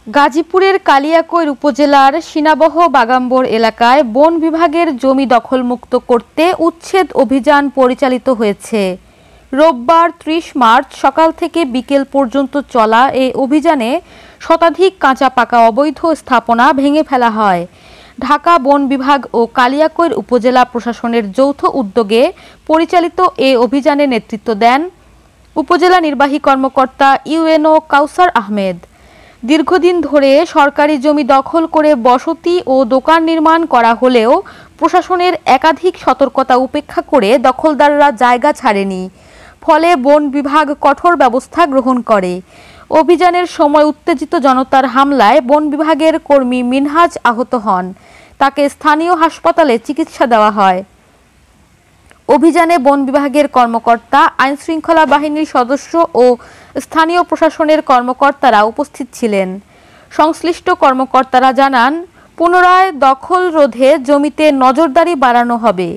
গাজীপুরের কালিয়াকৈর উপজেলার সিনাবহ বাগাম্বর এলাকায় বন বিভাগের জমি দখলমুক্ত করতে উচ্ছেদ অভিযান পরিচালিত হয়েছে। রোববার ৩০ মার্চ সকাল থেকে বিকেল পর্যন্ত চলা এই অভিযানে শতাধিক কাঁচা পাকা অবৈধ স্থাপনা ভেঙে ফেলা হয়। ঢাকা বন বিভাগ ও কালিয়াকৈর উপজেলা প্রশাসনের যৌথ উদ্যোগে পরিচালিত এই অভিযানে নেতৃত্ব দেন উপজেলা নির্বাহী কর্মকর্তা ইউএনও কাউসার আহমেদ। দীর্ঘদিন ধরে সরকারি জমি দখল করে বসতি ও দোকান নির্মাণ করা হলেও প্রশাসনের একাধিক সতর্কতা উপেক্ষা করে দখলদাররা জায়গা ছাড়েনি। ফলে বন বিভাগ কঠোর ব্যবস্থা গ্রহণ করে। অভিযানের সময় উত্তেজিত জনতার হামলায় বন বিভাগের কর্মী মিনহাজ আহত হন। তাকে স্থানীয় হাসপাতালে চিকিৎসা দেওয়া হয়। অভিযানে বন বিভাগের কর্মকর্তা, আইনশৃঙ্খলা বাহিনীর সদস্য ও স্থানীয় প্রশাসনের কর্মকর্তারা উপস্থিত ছিলেন। সংশ্লিষ্ট কর্মকর্তারা জানান, পুনরায় দখল রোধে জমিতে নজরদারি বাড়ানো হবে।